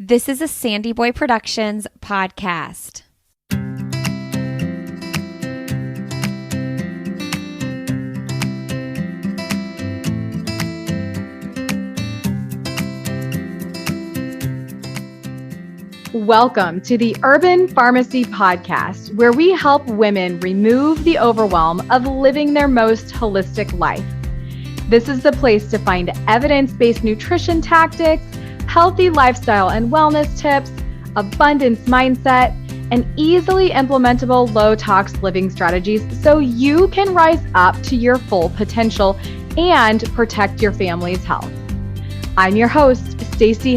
This is a SandyBoy Productions podcast. Welcome to the Urban Pharmacy Podcast, where we help women remove the overwhelm of living their most holistic life. This is the place to find evidence-based nutrition tactics, healthy lifestyle and wellness tips, abundance mindset, and easily implementable low-tox living strategies so you can rise up to your full potential and protect your family's health. I'm your host, Stacey,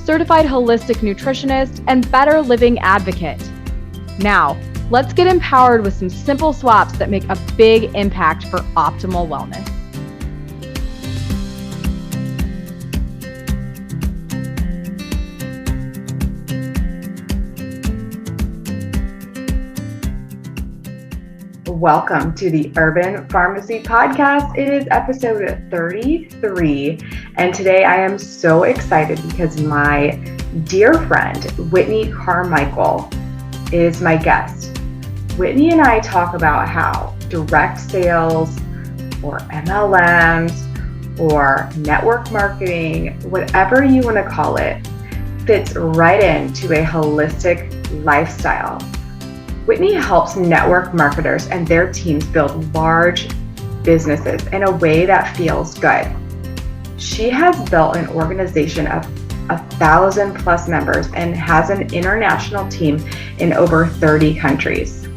certified holistic nutritionist and better living advocate. Now, let's get empowered with some simple swaps that make a big impact for optimal wellness. Welcome to the Urban Pharmacy Podcast. It is episode 33, and today I am so excited because my dear friend, Whitney Carmichael, is my guest. Whitney and I talk about how direct sales or MLMs or network marketing, whatever you want to call it, fits right into a holistic lifestyle. Whitney helps network marketers and their teams build large businesses in a way that feels good. She has built an organization of 1,000 plus members and has an international team in over 30 countries.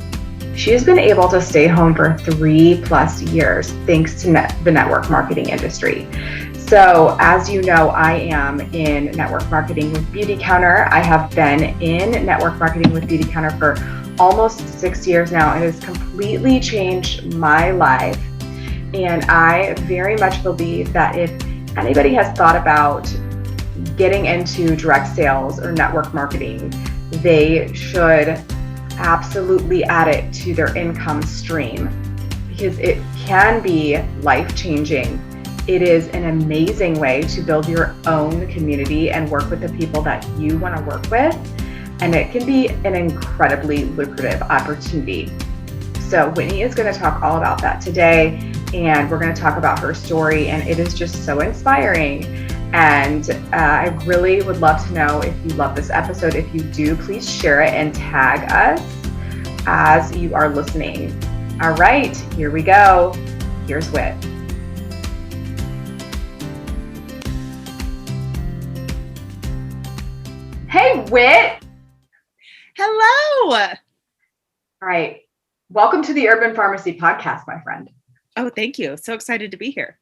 She has been able to stay home for 3+ years thanks to the network marketing industry. So as you know, I am in network marketing with Beautycounter. I have been in network marketing with Beautycounter for almost 6 years now. It has completely changed my life. And I very much believe that if anybody has thought about getting into direct sales or network marketing, they should absolutely add it to their income stream because it can be life-changing. It is an amazing way to build your own community and work with the people that you want to work with. And it can be an incredibly lucrative opportunity. So Whitney is going to talk all about that today, and we're going to talk about her story, and it is just so inspiring. And I really would love to know if you love this episode. If you do, please share it and tag us as you are listening. All right, here we go. Here's Whit. Hey, Whit. Hello. All right. Welcome to the Urban Pharmacy Podcast, my friend. Oh, thank you. So excited to be here.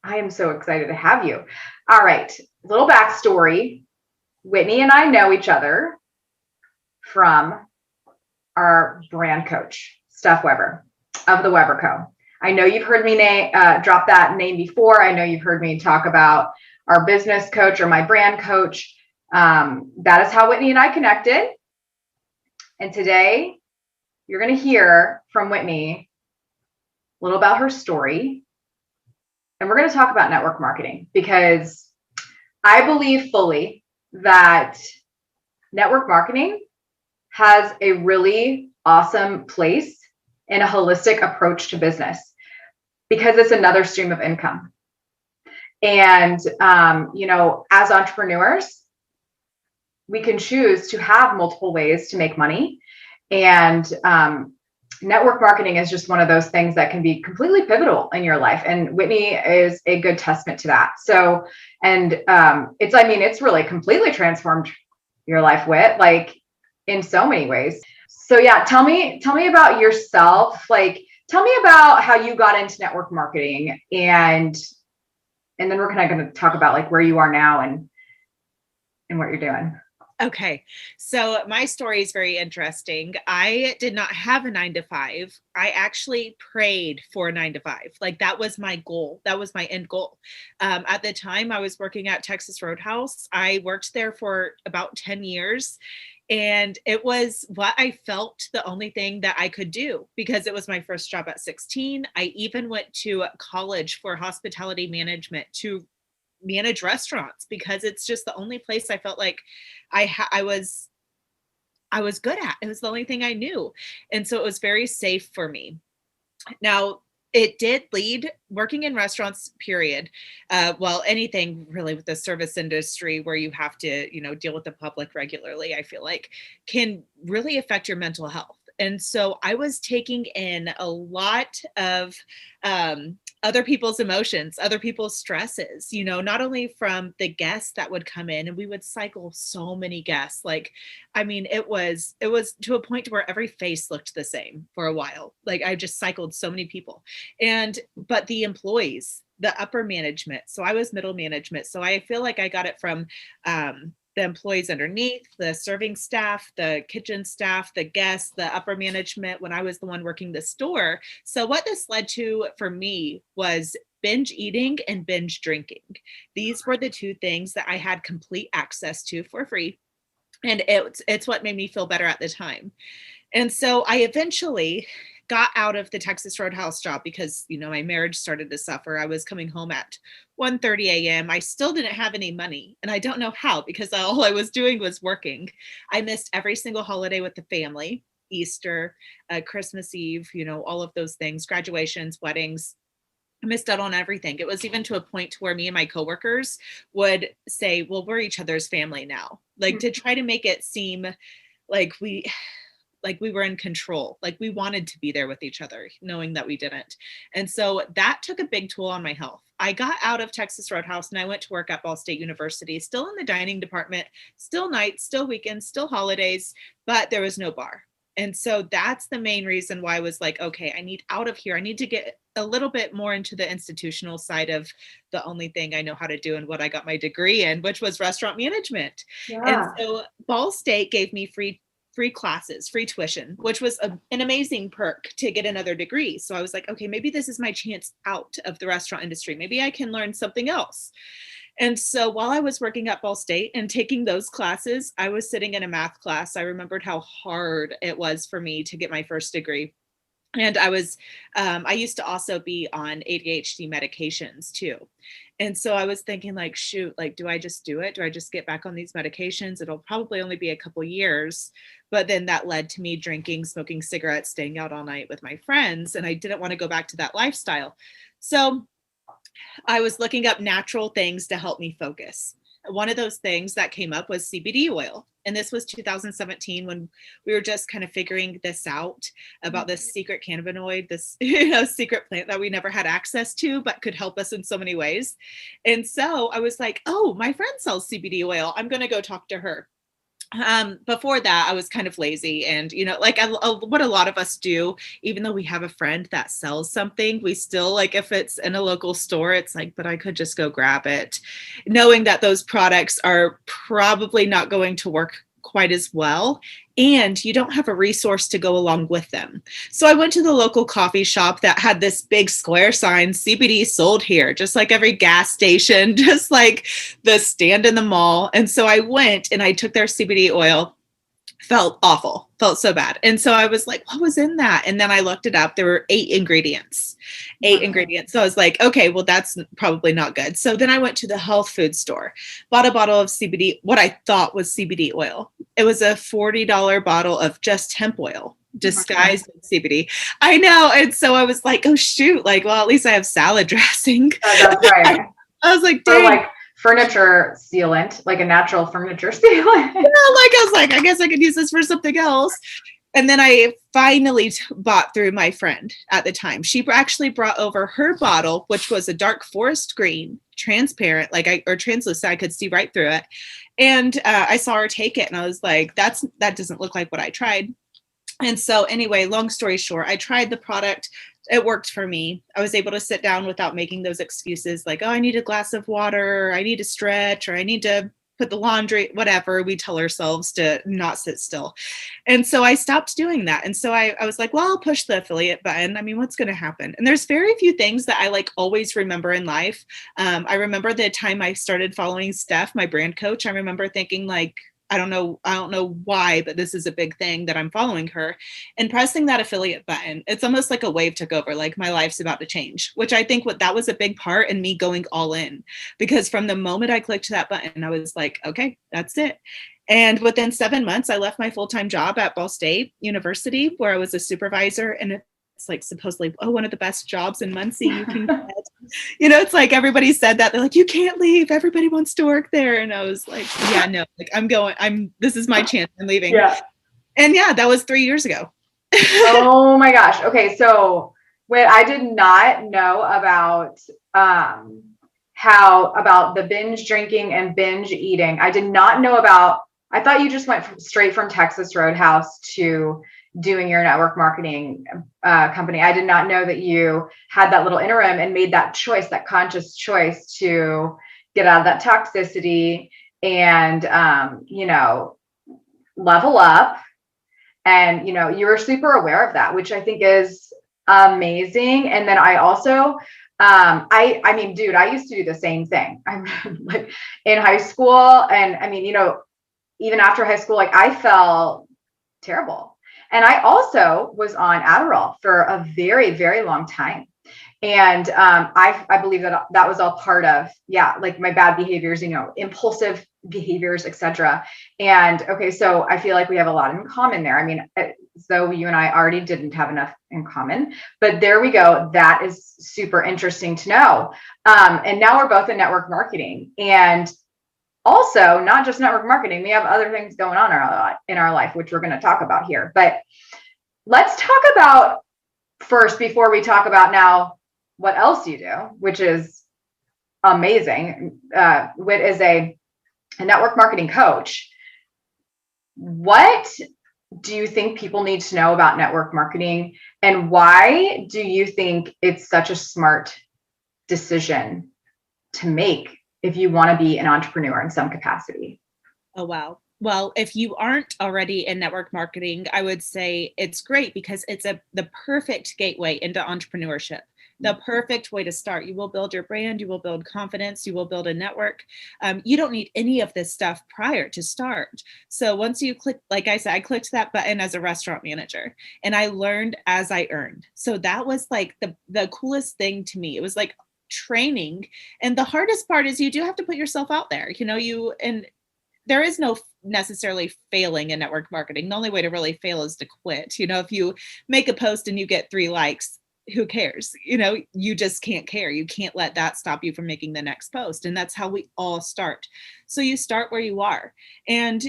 I am so excited to have you. All right. Little backstory. Whitney and I know each other from our brand coach, Steph Weber of the Weber Co. I know you've heard me drop that name before. I know you've heard me talk about our business coach or my brand coach. That is how Whitney and I connected. And today you're going to hear from Whitney a little about her story. And we're going to talk about network marketing because I believe fully that network marketing has a really awesome place in a holistic approach to business because it's another stream of income. And, as entrepreneurs, we can choose to have multiple ways to make money. And network marketing is just one of those things that can be completely pivotal in your life. And Whitney is a good testament to that. So, and it's really completely transformed your life, Whit, like in so many ways. So yeah, tell me about yourself. Like, tell me about how you got into network marketing, and then we're kind of going to talk about like where you are now and what you're doing. Okay. So my story is very interesting. I did not have a 9-to-5. I actually prayed for a 9-to-5. Like that was my goal. That was my end goal. At the time I was working at Texas Roadhouse. I worked there for about 10 years. And it was what I felt the only thing that I could do because it was my first job at 16. I even went to college for hospitality management to manage restaurants because it's just the only place I felt like I was good at. It was the only thing I knew. And so it was very safe for me. Now, it did lead working in restaurants, period. Well, anything really with the service industry where you have to, deal with the public regularly, I feel like can really affect your mental health. And so I was taking in a lot of other people's emotions, other people's stresses, not only from the guests that would come in, and we would cycle so many guests. Like, I mean, it was to a point where every face looked the same for a while. Like I just cycled so many people, but the employees, the upper management. So I was middle management. So I feel like I got it from, the employees underneath, the serving staff, the kitchen staff, the guests, the upper management when I was the one working the store. So what this led to for me was binge eating and binge drinking. These were the two things that I had complete access to for free. And it's what made me feel better at the time. And so I eventually got out of the Texas Roadhouse job because, my marriage started to suffer. I was coming home at 1:30 a.m. I still didn't have any money, and I don't know how because all I was doing was working. I missed every single holiday with the family, Easter, Christmas Eve, all of those things, graduations, weddings. I missed out on everything. It was even to a point where me and my coworkers would say, well, we're each other's family now, like to try to make it seem like we were in control, like we wanted to be there with each other, knowing that we didn't. And so that took a big toll on my health. I got out of Texas Roadhouse and I went to work at Ball State University, still in the dining department, still nights, still weekends, still holidays, but there was no bar. And so that's the main reason why I was like, okay, I need out of here. I need to get a little bit more into the institutional side of the only thing I know how to do and what I got my degree in, which was restaurant management. Yeah. And so Ball State gave me free classes, free tuition, which was an amazing perk to get another degree. So I was like, okay, maybe this is my chance out of the restaurant industry. Maybe I can learn something else. And so while I was working at Ball State and taking those classes, I was sitting in a math class. I remembered how hard it was for me to get my first degree. And I used to also be on ADHD medications too. And so I was thinking like, shoot, like, do I just do it? Do I just get back on these medications? It'll probably only be a couple years. But then that led to me drinking, smoking cigarettes, staying out all night with my friends. And I didn't want to go back to that lifestyle. So I was looking up natural things to help me focus. One of those things that came up was CBD oil. And this was 2017 when we were just kind of figuring this out about this secret cannabinoid, this secret plant that we never had access to, but could help us in so many ways. And so I was like, oh, my friend sells CBD oil. I'm going to go talk to her. Before that, I was kind of lazy and, what a lot of us do, even though we have a friend that sells something, we still like, if it's in a local store, it's like, but I could just go grab it, knowing that those products are probably not going to work quite as well. And you don't have a resource to go along with them. So I went to the local coffee shop that had this big square sign, CBD sold here, just like every gas station, just like the stand in the mall. And so I went and I took their CBD oil, felt awful, felt so bad. And so I was like, what was in that? And then I looked it up. There were 8 ingredients. So I was like, okay, well, that's probably not good. So then I went to the health food store, bought a bottle of CBD, what I thought was CBD oil. It was a $40 bottle of just hemp oil disguised as CBD. I know. And so I was like, oh shoot, like, well, at least I have salad dressing. That's right. I was like, or dang. like furniture sealant, like a natural furniture sealant. I guess I could use this for something else. And then I finally bought through my friend at the time. She actually brought over her bottle, which was a dark forest green, transparent, or translucent. I could see right through it. And I saw her take it and I was like, that doesn't look like what I tried. And so anyway, long story short, I tried the product. It worked for me. I was able to sit down without making those excuses like, oh, I need a glass of water, or I need to stretch, or I need to put the laundry, whatever we tell ourselves to not sit still. And so I stopped doing that. And so I was like, well, I'll push the affiliate button. I mean, what's going to happen? And there's very few things that I always remember in life. I remember the time I started following Steph, my brand coach. I remember thinking I don't know why, but this is a big thing that I'm following her, and pressing that affiliate button. It's almost like a wave took over, like my life's about to change, which I think that was a big part in me going all in, because from the moment I clicked that button, I was like, okay, that's it. And within 7 months, I left my full-time job at Ball State University, where I was a supervisor, and it's like supposedly, oh, one of the best jobs in Muncie you can get. It's like everybody said that. They're like, you can't leave. Everybody wants to work there. And I was like, yeah, no, like this is my chance. I'm leaving. Yeah. And yeah, that was 3 years ago. Oh my gosh. Okay. So when I did not know about, about the binge drinking and binge eating. I did not know I thought you just went straight from Texas Roadhouse to doing your network marketing company. I did not know that you had that little interim and made that choice, that conscious choice to get out of that toxicity and, level up. And, you were super aware of that, which I think is amazing. And then I also, I mean, dude, I used to do the same thing. I'm like in high school. And I mean, even after high school, like I felt terrible. And I also was on Adderall for a very, very long time. And I believe that was all part of, like my bad behaviors, impulsive behaviors, etc. And okay, so I feel like we have a lot in common there. I mean, so you and I already didn't have enough in common, but there we go. That is super interesting to know. And now we're both in network marketing, and also not just network marketing. We have other things going on in our life, which we're going to talk about here. But let's talk about first, before we talk about now what else you do, which is amazing. Whit is a network marketing coach. What do you think people need to know about network marketing, and why do you think it's such a smart decision to make if you want to be an entrepreneur in some capacity? Oh, wow. Well, if you aren't already in network marketing, I would say it's great because it's the perfect gateway into entrepreneurship. The perfect way to start. You will build your brand, you will build confidence, you will build a network. You don't need any of this stuff prior to start. So once you click, like I said, I clicked that button as a restaurant manager, and I learned as I earned. So that was like the coolest thing to me. It was like training. And the hardest part is you do have to put yourself out there. And there is no necessarily failing in network marketing. The only way to really fail is to quit. If you make a post and you get 3 likes, who cares? You just can't care. You can't let that stop you from making the next post. And that's how we all start. So you start where you are, and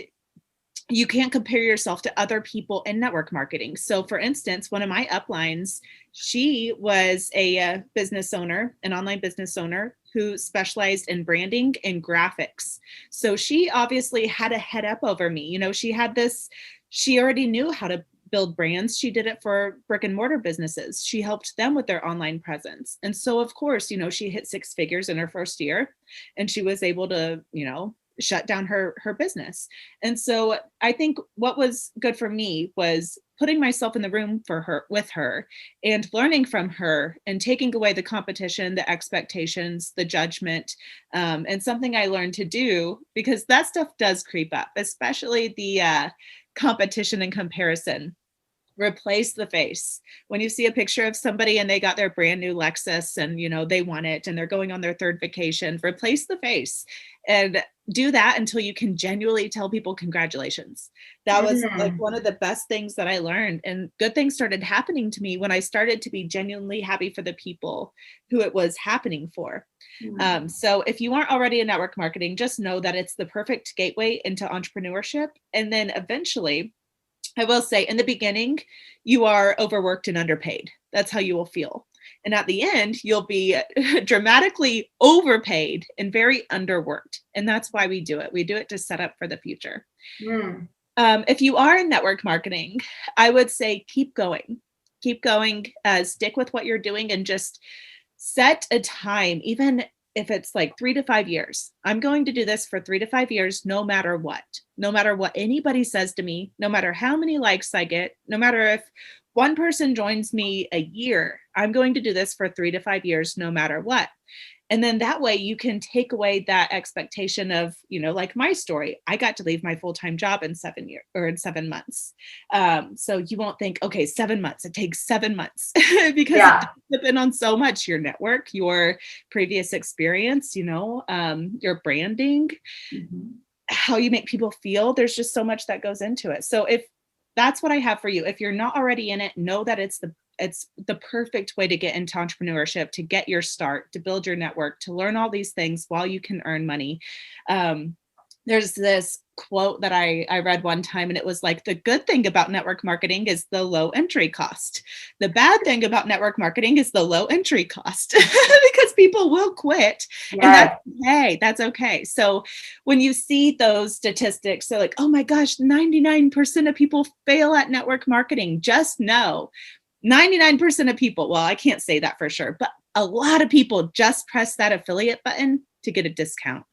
you can't compare yourself to other people in network marketing. So for instance, one of my uplines, she was a business owner, an online business owner who specialized in branding and graphics. So she obviously had a head up over me. She already knew how to build brands. She did it for brick and mortar businesses. She helped them with their online presence. And so of course, she hit 6 figures in her first year, and she was able to, shut down her business. And so I think what was good for me was putting myself in the room with her and learning from her and taking away the competition, the expectations, the judgment, and something I learned to do, because that stuff does creep up, especially the competition and comparison. Replace the face. When you see a picture of somebody and they got their brand new Lexus and they want it and they're going on their 3rd vacation, replace the face and do that until you can genuinely tell people congratulations. That was like one of the best things that I learned, and good things started happening to me when I started to be genuinely happy for the people who it was happening for. So if you aren't already in network marketing, just know that it's the perfect gateway into entrepreneurship. And then eventually, I will say, in the beginning, you are overworked and underpaid. That's how you will feel. And at the end, you'll be dramatically overpaid and very underworked. And that's why we do it. We do it to set up for the future. If you are in network marketing, I would say keep going. Keep going. Stick with what you're doing and just set a time, even if it's like 3 to 5 years. I'm going to do this for 3 to 5 years, no matter what anybody says to me, no matter how many likes I get, no matter if one person joins me a year, I'm going to do this for 3 to 5 years, no matter what. And then that way you can take away that expectation of, like my story, I got to leave my full-time job in 7 months. So you won't think, okay, 7 months, it takes 7 months because it depends on so much, your network, your previous experience, your branding, how you make people feel. There's just so much that goes into it. So if that's what I have for you, if you're not already in it, know that it's the perfect way to get into entrepreneurship, to get your start, to build your network, to learn all these things while you can earn money. There's this quote that I read one time, and it was like, the good thing about network marketing is the low entry cost. The bad thing about network marketing is the low entry cost because people will quit. Yes. And that's okay. So when you see those statistics, they're like, oh my gosh, 99% of people fail at network marketing. Just know 99% of people, well, I can't say that for sure, but a lot of people just press that affiliate button to get a discount.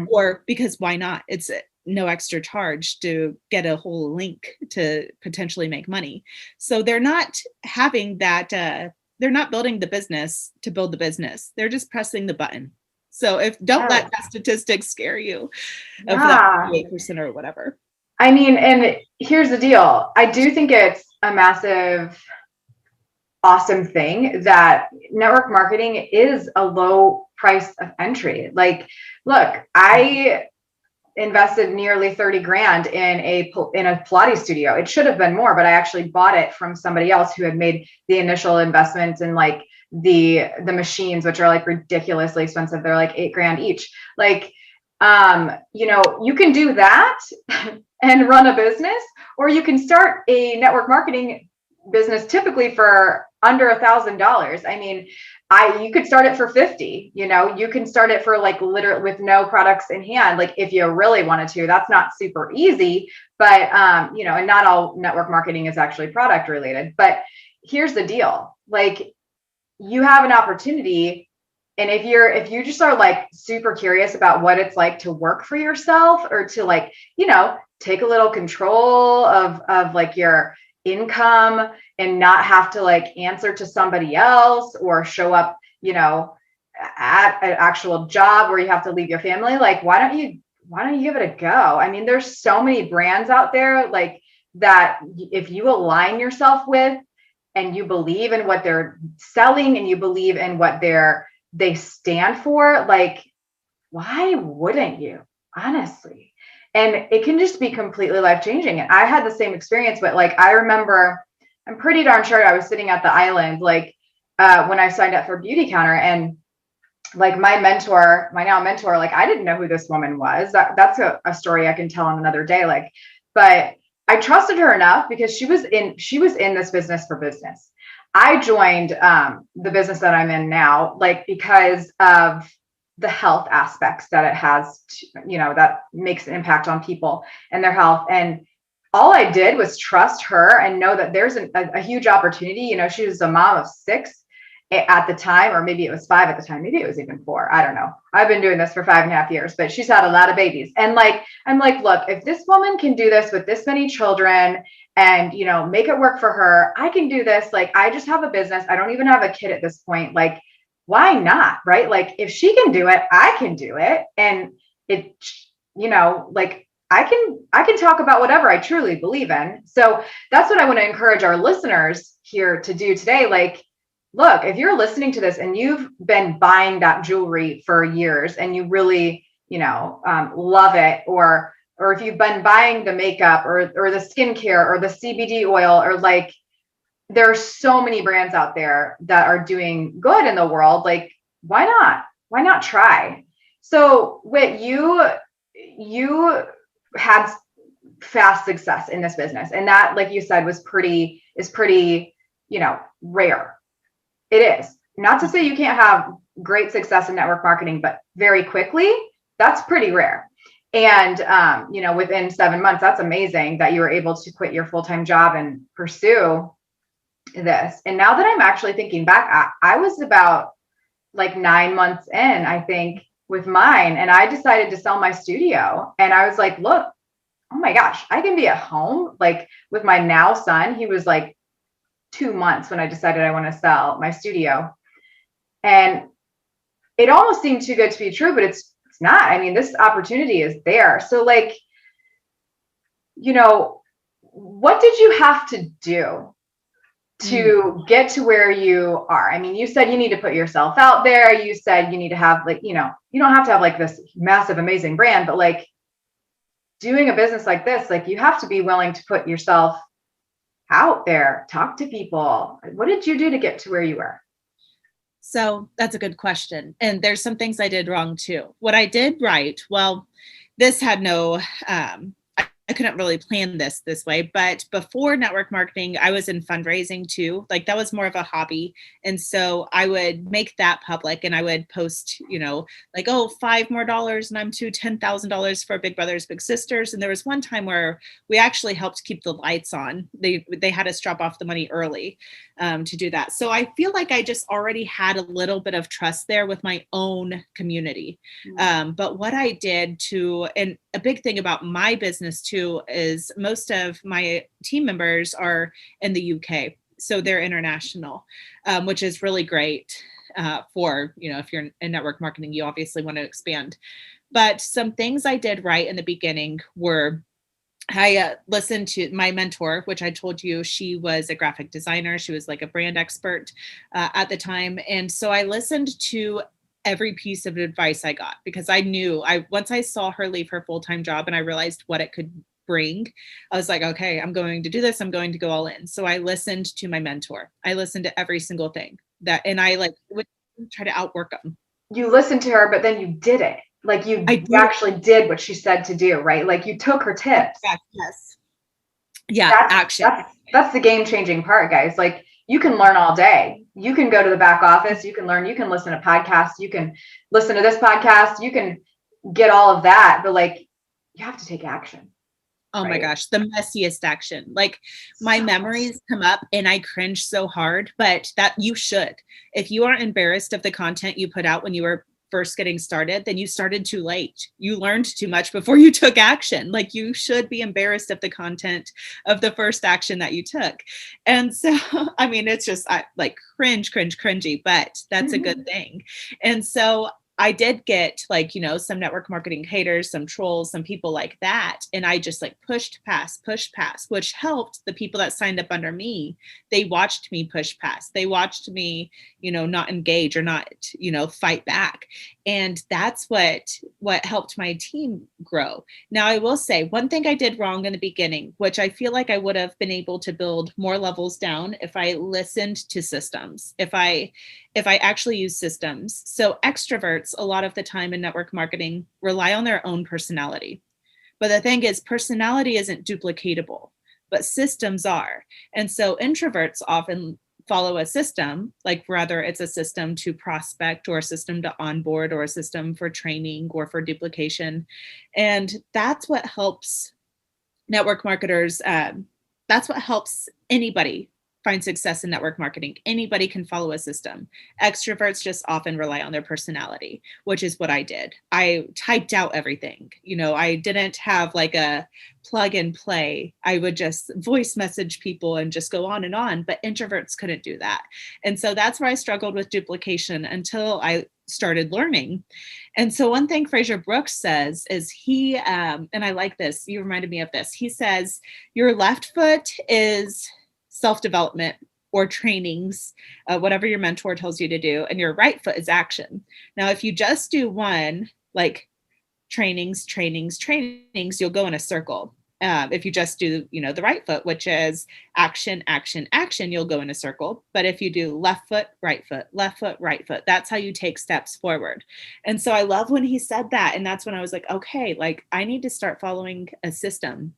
Or because why not? It's no extra charge to get a whole link to potentially make money. So they're not having that, they're not building the business to build the business. They're just pressing the button. So don't let that statistic scare you of that 8% or whatever. I mean, and here's the deal. I do think it's a massive, awesome thing that network marketing is a low price of entry. Like, look, I invested nearly 30 grand in a Pilates studio. It should have been more, but I actually bought it from somebody else who had made the initial investments in like the machines, which are like ridiculously expensive. They're like 8 grand each. Like, you can do that and run a business, or you can start a network marketing business typically for under $1,000. I mean, you could start it for 50, you can start it for like literally with no products in hand. Like if you really wanted to, that's not super easy, but, and not all network marketing is actually product related, but here's the deal. Like you have an opportunity. And if you just are like super curious about what it's like to work for yourself, or to like, take a little control of like your income and not have to like answer to somebody else or show up, at an actual job where you have to leave your family, like, why don't you give it a go? I mean, there's so many brands out there like that. If you align yourself with, and you believe in what they're selling, and you believe in what they stand for, like, why wouldn't you, honestly? And it can just be completely life-changing. And I had the same experience, but like, I remember, I'm pretty darn sure I was sitting at the island, like, when I signed up for Beauty Counter, and like my now mentor, like, I didn't know who this woman was. That's a story I can tell on another day. Like, but I trusted her enough because she was in this business for business. I joined the business that I'm in now, like, because of the health aspects that it has, that makes an impact on people and their health. And all I did was trust her and know that there's a huge opportunity. She was a mom of 6 at the time, or maybe it was 5 at the time. Maybe it was even 4. I don't know. I've been doing this for 5.5 years, but she's had a lot of babies. And like, I'm like, look, if this woman can do this with this many children and, make it work for her, I can do this. Like, I just have a business. I don't even have a kid at this point. Like, why not? Right? Like, if she can do it, I can do it. And it, like, I can talk about whatever I truly believe in. So that's what I want to encourage our listeners here to do today. Like, look, if you're listening to this and you've been buying that jewelry for years and you really, love it, or if you've been buying the makeup or the skincare or the CBD oil, or like, there are so many brands out there that are doing good in the world. Like, why not? Why not try? So Whit, you had fast success in this business. And that, like you said, is pretty, rare. It is. Not to say you can't have great success in network marketing, but very quickly, that's pretty rare. And, within 7 months, that's amazing that you were able to quit your full-time job and pursue this. And now that I'm actually thinking back, I was about like 9 months in, I think, with mine. And I decided to sell my studio. And I was like, look, oh my gosh, I can be at home. Like with my now son, he was like 2 months when I decided I want to sell my studio. And it almost seemed too good to be true, but it's not. I mean, this opportunity is there. So like, what did you have to do to get to where you are? I mean, you said you need to put yourself out there. You said you need to have like, you don't have to have like this massive, amazing brand, but like doing a business like this, like you have to be willing to put yourself out there, talk to people. What did you do to get to where you were? So that's a good question. And there's some things I did wrong too. What I did right, well, this had no, I couldn't really plan this way, but before network marketing, I was in fundraising too. Like that was more of a hobby. And so I would make that public and I would post, like, oh, $5 more and I'm to $10,000 for Big Brothers Big Sisters. And there was one time where we actually helped keep the lights on. They had us drop off the money early to do that. So I feel like I just already had a little bit of trust there with my own community. But what I did and a big thing about my business too is most of my team members are in the UK. So they're international, which is really great for, if you're in network marketing, you obviously want to expand. But some things I did right in the beginning were I listened to my mentor, which I told you she was a graphic designer. She was like a brand expert at the time. And so I listened to every piece of advice I got because I knew once I saw her leave her full-time job and I realized what it could bring, I was like, okay, I'm going to do this. I'm going to go all in. So I listened to my mentor. I listened to every single thing and I would try to outwork them. You listened to her, but then you did it. Like you actually did what she said to do, right? Like you took her tips. Yes. Yeah. Action. That's the game-changing part, guys. Like you can learn all day. You can go to the back office. You can learn. You can listen to podcasts. You can listen to this podcast. You can get all of that, but like you have to take action. Oh my gosh, the messiest action. Like my memories come up and I cringe so hard, but that you should. If you aren't embarrassed of the content you put out when you were first getting started, then you started too late. You learned too much before you took action. Like you should be embarrassed of the content of the first action that you took. And so, I mean, it's just like cringy, but that's a good thing. And so I did get some network marketing haters, some trolls, some people like that. And I just pushed past, which helped the people that signed up under me. They watched me push past. They watched me, not engage or not, fight back. And that's what helped my team grow. Now, I will say one thing I did wrong in the beginning, which I feel like I would have been able to build more levels down if I listened to systems, if I actually use systems. So extroverts, a lot of the time in network marketing, rely on their own personality. But the thing is, personality isn't duplicatable, but systems are. And so introverts often follow a system, like whether it's a system to prospect or a system to onboard or a system for training or for duplication. And that's what helps network marketers. That's what helps anybody find success in network marketing. Anybody can follow a system. Extroverts just often rely on their personality, which is what I did. I typed out everything. I didn't have a plug and play. I would just voice message people and just go on and on, but introverts couldn't do that. And so that's where I struggled with duplication until I started learning. And so one thing Fraser Brooks says is he, and I like this, you reminded me of this. He says, your left foot is self-development or trainings, whatever your mentor tells you to do, and your right foot is action. Now, if you just do one, like trainings, you'll go in a circle. If you just do, the right foot, which is action, you'll go in a circle. But if you do left foot, right foot, that's how you take steps forward. And so I love when he said that. And that's when I was like, okay, I need to start following a system.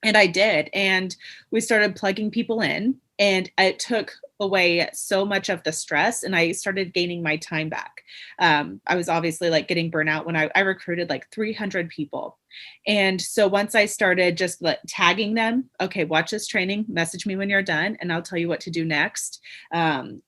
And I did. And we started plugging people in, and it took away so much of the stress, and I started gaining my time back. I was obviously getting burnout when I recruited 300 people. And so once I started just tagging them, okay, watch this training, message me when you're done, and I'll tell you what to do next. Message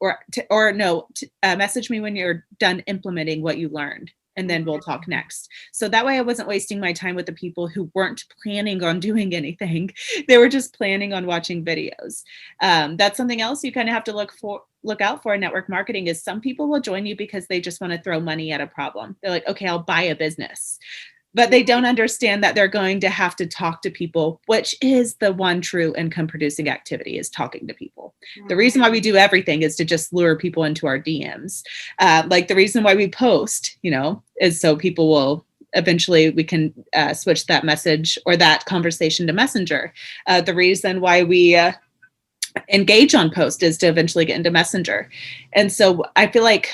me when you're done implementing what you learned. and then we'll talk next. So that way I wasn't wasting my time with the people who weren't planning on doing anything. They were just planning on watching videos. That's something else you kind of have to look out for in network marketing is some people will join you because they just want to throw money at a problem. They're like, okay, I'll buy a business. But they don't understand that they're going to have to talk to people, which is the one true income producing activity is talking to people. The reason why we do everything is to just lure people into our DMs. Like the reason why we post, is so people will eventually we can switch that message or that conversation to Messenger. The reason why we engage on post is to eventually get into Messenger. And so I feel like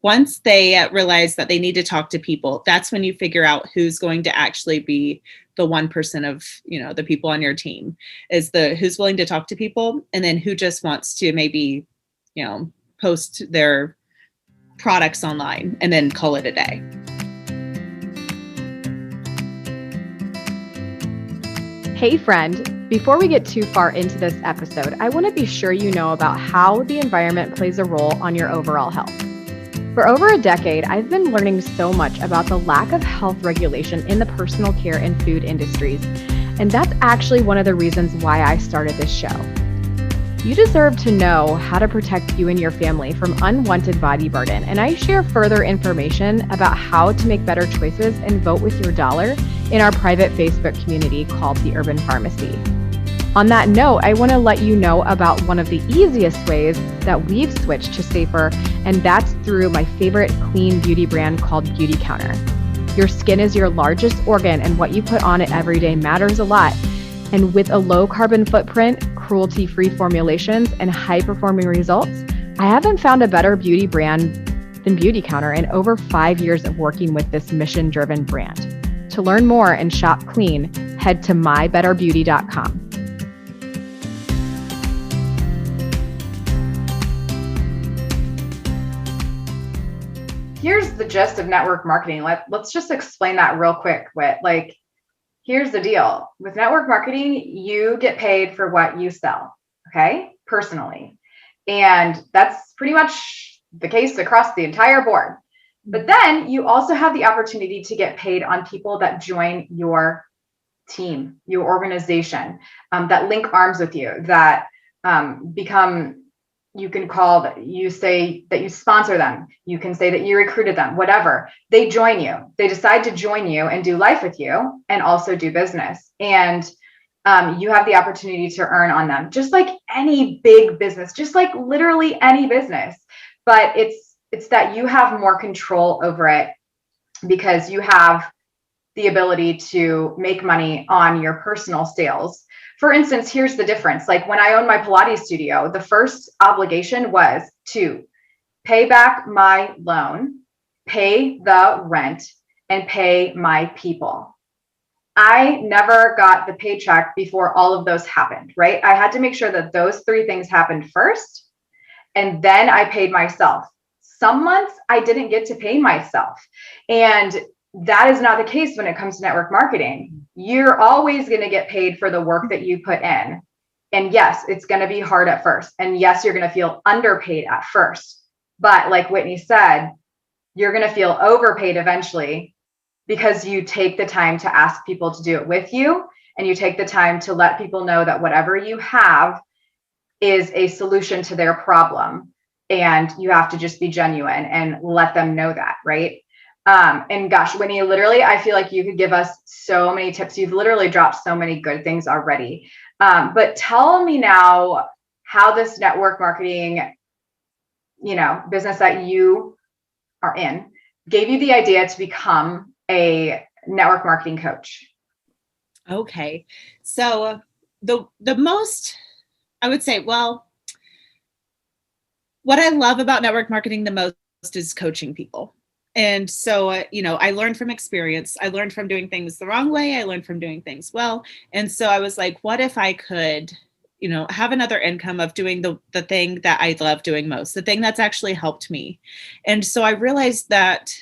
once they realize that they need to talk to people, that's when you figure out who's going to actually be the 1% of, the people on your team is who's willing to talk to people and then who just wants to maybe, post their products online and then call it a day. Hey friend, before we get too far into this episode, I want to be sure you know about how the environment plays a role on your overall health. For over a decade, I've been learning so much about the lack of health regulation in the personal care and food industries, and that's actually one of the reasons why I started this show. You deserve to know how to protect you and your family from unwanted body burden, and I share further information about how to make better choices and vote with your dollar in our private Facebook community called The Urban Pharmacy. On that note, I want to let you know about one of the easiest ways that we've switched to safer, and that's through my favorite clean beauty brand called Beauty Counter. Your skin is your largest organ, and what you put on it every day matters a lot. And with a low carbon footprint, cruelty-free formulations, and high-performing results, I haven't found a better beauty brand than Beauty Counter in over 5 years of working with this mission-driven brand. To learn more and shop clean, head to mybetterbeauty.com. Here's the gist of network marketing. Let's just explain that real quick, Whit. Here's the deal. With network marketing, you get paid for what you sell, okay? Personally. And that's pretty much the case across the entire board. But then you also have the opportunity to get paid on people that join your team, your organization, that link arms with you, that become, you can call, you say that you sponsor them. You can say that you recruited them, whatever. They join you. They decide to join you and do life with you and also do business. And you have the opportunity to earn on them, just like any big business, just like literally any business. But it's that you have more control over it because you have the ability to make money on your personal sales. For instance, here's the difference. Like when I owned my Pilates studio, the first obligation was to pay back my loan, pay the rent, and pay my people. I never got the paycheck before all of those happened, right? I had to make sure that those three things happened first, and then I paid myself. Some months I didn't get to pay myself. And that is not the case when it comes to network marketing. You're always going to get paid for the work that you put in. And yes, it's going to be hard at first. And yes, you're going to feel underpaid at first. But like Whitney said, you're going to feel overpaid eventually because you take the time to ask people to do it with you. And you take the time to let people know that whatever you have is a solution to their problem. And you have to just be genuine and let them know that, right? And gosh, Whitney, literally, I feel like you could give us so many tips. You've literally dropped so many good things already. But tell me now how this network marketing, business that you are in gave you the idea to become a network marketing coach. Okay. So the most, I would say, well, what I love about network marketing the most is coaching people. And so, I learned from experience. I learned from doing things the wrong way. I learned from doing things well. And so I was like, what if I could, have another income of doing the thing that I love doing most, the thing that's actually helped me. And so I realized that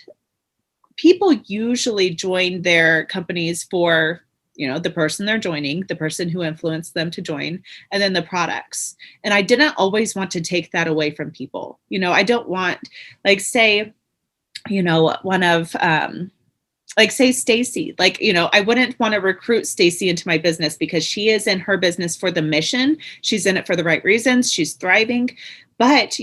people usually join their companies for, the person they're joining, the person who influenced them to join, and then the products. And I didn't always want to take that away from people. I don't want, say, one of, like say Stacey, like, I wouldn't want to recruit Stacey into my business because she is in her business for the mission. She's in it for the right reasons. She's thriving. But,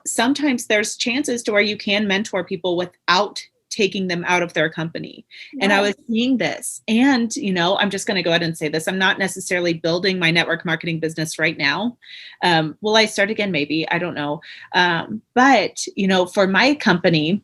sometimes there's chances to where you can mentor people without taking them out of their company. Yeah. And I was seeing this, and, I'm just going to go ahead and say this. I'm not necessarily building my network marketing business right now. Will I start again? Maybe, I don't know. But, for my company,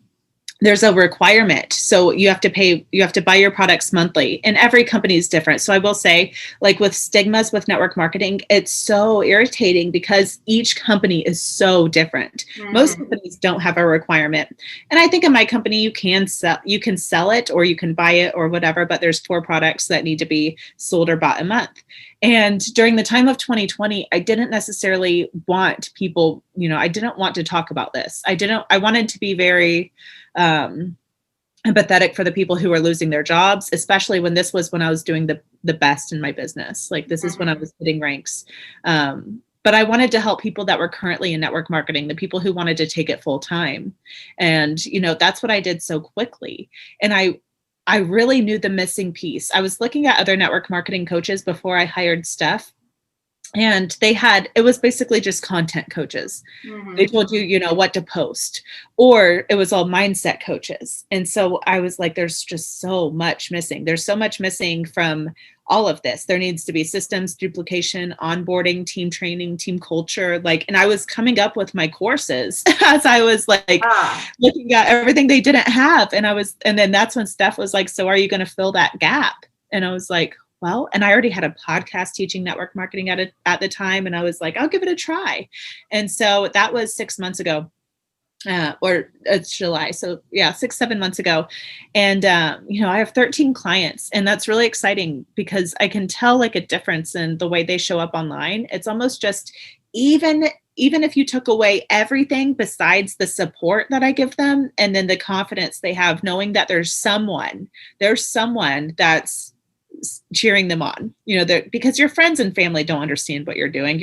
there's a requirement. So you have to buy your products monthly, and every company is different. So I will say, like with stigmas with network marketing, it's so irritating because each company is so different. Mm-hmm. Most companies don't have a requirement. And I think in my company, you can sell it or you can buy it or whatever, but there's 4 products that need to be sold or bought a month. And during the time of 2020, I didn't necessarily want people, I didn't want to talk about this. I wanted to be very empathetic for the people who are losing their jobs, especially when this was when I was doing the best in my business. Like this is when I was hitting ranks. But I wanted to help people that were currently in network marketing, the people who wanted to take it full time. And, that's what I did so quickly. And I really knew the missing piece. I was looking at other network marketing coaches before I hired Steph. And it was basically just content coaches. Mm-hmm. They told you, what to post, or it was all mindset coaches. And so I was like, there's just so much missing. There's so much missing from all of this. There needs to be systems, duplication, onboarding, team training, team culture. And I was coming up with my courses as I was looking at everything they didn't have. And then that's when Steph was like, so are you going to fill that gap? And I was like, well, and I already had a podcast teaching network marketing at the time. And I was like, I'll give it a try. And so that was 6 months ago, or it's July. So yeah, 6-7 months ago. And, I have 13 clients, and that's really exciting because I can tell like a difference in the way they show up online. It's almost just even if you took away everything besides the support that I give them, and then the confidence they have knowing that there's someone that's cheering them on, because your friends and family don't understand what you're doing.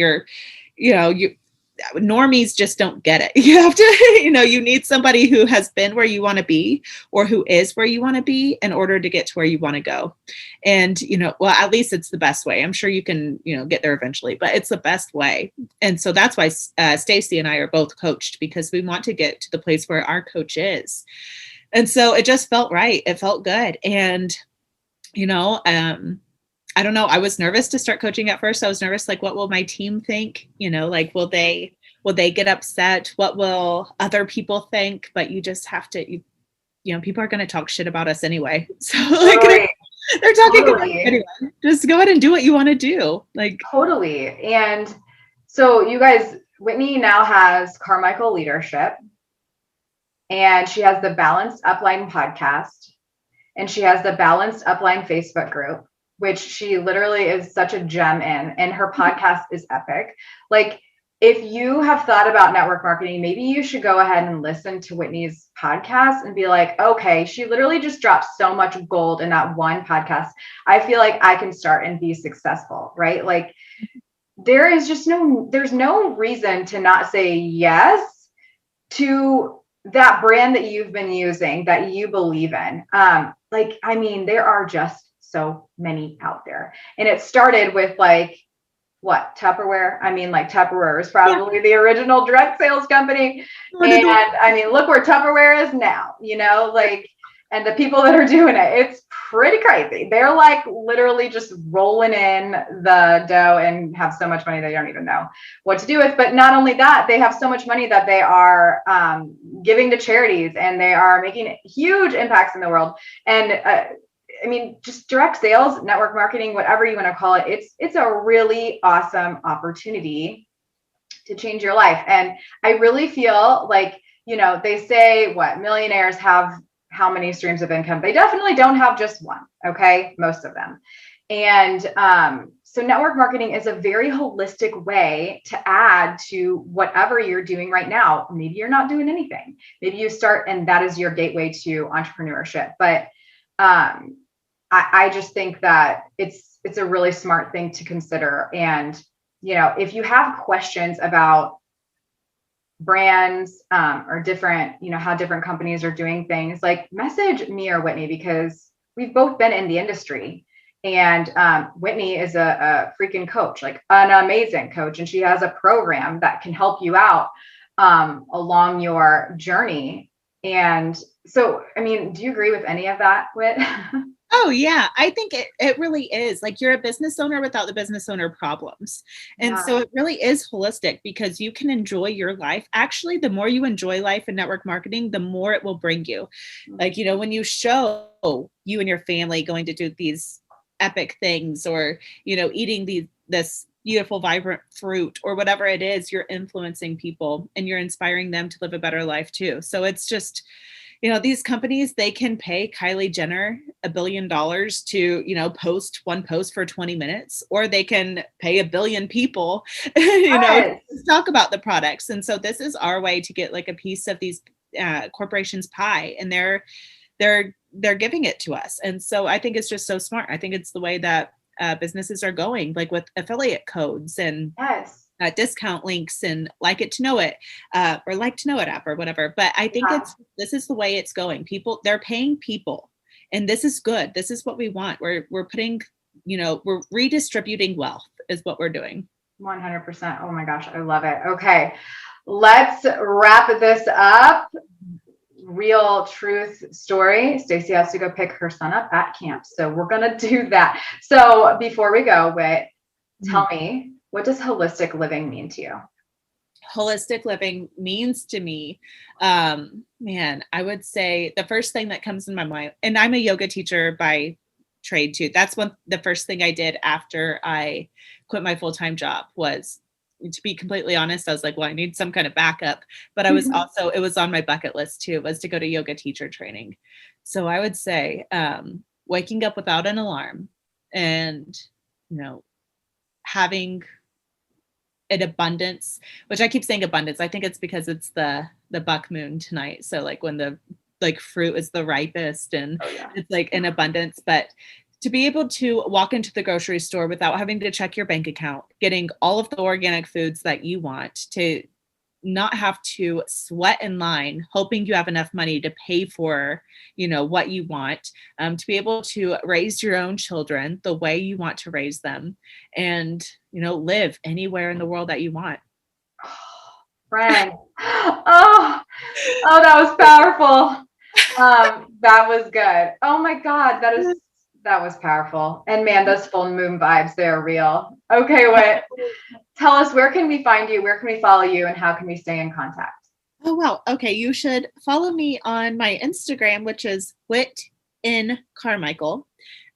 Normies just don't get it. You have to, you need somebody who has been where you want to be or who is where you want to be in order to get to where you want to go. And, well, at least it's the best way. I'm sure you can, get there eventually, but it's the best way. And so that's why Stacey and I are both coached, because we want to get to the place where our coach is. And so it just felt right. It felt good. And I don't know. I was nervous to start coaching at first. I was nervous, like, what will my team think? Will they get upset? What will other people think? But you just have to, people are going to talk shit about us anyway. So they're talking about it anyway. Just go ahead and do what you want to do. Totally. And so you guys, Whitney now has Carmichael Leadership, and she has the Balanced Upline podcast. And she has the Balanced Upline Facebook group, which she literally is such a gem in. And her podcast is epic. If you have thought about network marketing, maybe you should go ahead and listen to Whitney's podcast and be like, okay, she literally just dropped so much gold in that one podcast. I feel like I can start and be successful, right? There's no reason to not say yes to that brand that you've been using, that you believe in. There are just so many out there. And it started with Tupperware. Tupperware is probably the original direct sales company. And look where Tupperware is now, and the people that are doing it, it's pretty crazy. They're literally just rolling in the dough and have so much money they don't even know what to do with. But not only that, they have so much money that they are giving to charities, and they are making huge impacts in the world. And just direct sales, network marketing, whatever you want to call it, it's a really awesome opportunity to change your life. And I really feel they say millionaires have how many streams of income? They definitely don't have just one. Okay. Most of them. And so network marketing is a very holistic way to add to whatever you're doing right now. Maybe you're not doing anything. Maybe you start, and that is your gateway to entrepreneurship. But I just think that it's a really smart thing to consider. And, if you have questions about brands or different, how different companies are doing things, like message me or Whitney, because we've both been in the industry. And Whitney is a freaking coach, like an amazing coach. And she has a program that can help you out along your journey. And so, I mean, do you agree with any of that, Whit? Oh, yeah. I think it really is. Like, you're a business owner without the business owner problems. And so it really is holistic, because you can enjoy your life. Actually, the more you enjoy life in network marketing, the more it will bring you. Like, when you show you and your family going to do these epic things, or, eating this beautiful, vibrant fruit, or whatever it is, you're influencing people and you're inspiring them to live a better life too. So it's just, these companies, they can pay Kylie Jenner $1 billion to, post one post for 20 minutes, or they can pay 1 billion people, to talk about the products. And so this is our way to get like a piece of these corporations' pie, and they're giving it to us. And so I think it's just so smart. I think it's the way that businesses are going, like with affiliate codes and discount links and Like It to Know It, or Like to Know It app or whatever. But I think this is the way it's going. People, they're paying people, and this is good. This is what we want. We're putting, we're redistributing wealth is what we're doing. 100%. Oh my gosh, I love it. Okay, let's wrap this up. Real truth story. Stacey has to go pick her son up at camp, so we're gonna do that. So before we go, Whit, tell me, what does holistic living mean to you? Holistic living means to me, I would say the first thing that comes in my mind, and I'm a yoga teacher by trade too. That's the first thing I did after I quit my full-time job was, to be completely honest, I was like, well, I need some kind of backup. But I was also, it was on my bucket list too, was to go to yoga teacher training. So I would say waking up without an alarm, and, having an abundance, which I keep saying abundance. I think it's because it's the buck moon tonight. So like when the fruit is the ripest, and it's like in abundance. But to be able to walk into the grocery store without having to check your bank account, getting all of the organic foods that you want, to not have to sweat in line, hoping you have enough money to pay for, what you want, to be able to raise your own children the way you want to raise them, and, live anywhere in the world that you want. Friend. Oh, that was powerful. That was good. Oh my God. That was powerful. And man, those full moon vibes, they're real. Okay, Whit, tell us, where can we find you? Where can we follow you? And how can we stay in contact? Oh, wow. Okay. You should follow me on my Instagram, which is Whit in Carmichael.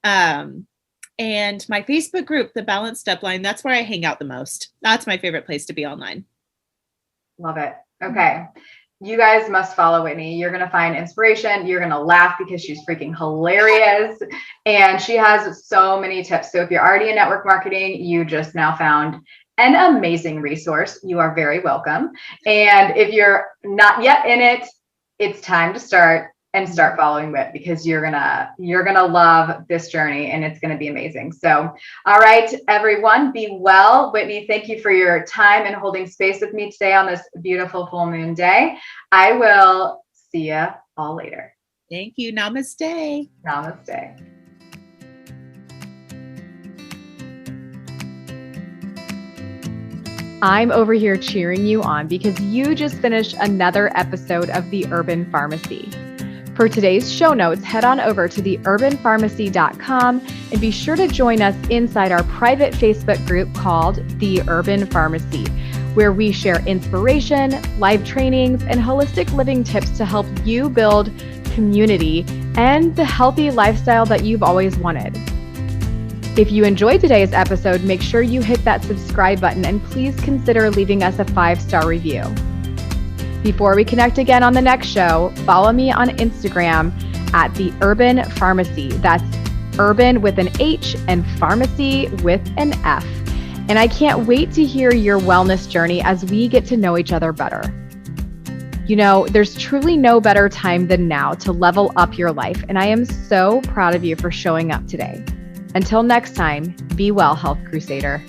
And my Facebook group, The Balanced Upline, that's where I hang out the most. That's my favorite place to be online. Love it. Okay. You guys must follow Whitney. You're going to find inspiration. You're going to laugh because she's freaking hilarious. And she has so many tips. So if you're already in network marketing, you just now found an amazing resource. You are very welcome. And if you're not yet in it, it's time to start following Whit, because you're gonna love this journey, and it's gonna be amazing. So, all right, everyone, be well. Whitney, thank you for your time and holding space with me today on this beautiful full moon day. I will see you all later. Thank you. Namaste. Namaste. I'm over here cheering you on because you just finished another episode of The Urban Pharmacy. For today's show notes, head on over to theurbanpharmacy.com and be sure to join us inside our private Facebook group called The Urban Pharmacy, where we share inspiration, live trainings, and holistic living tips to help you build community and the healthy lifestyle that you've always wanted. If you enjoyed today's episode, make sure you hit that subscribe button and please consider leaving us a 5-star review. Before we connect again on the next show, follow me on Instagram at The Urban Pharmacy. That's urban with an H and pharmacy with an F. And I can't wait to hear your wellness journey as we get to know each other better. There's truly no better time than now to level up your life. And I am so proud of you for showing up today. Until next time, be well, Health Crusader.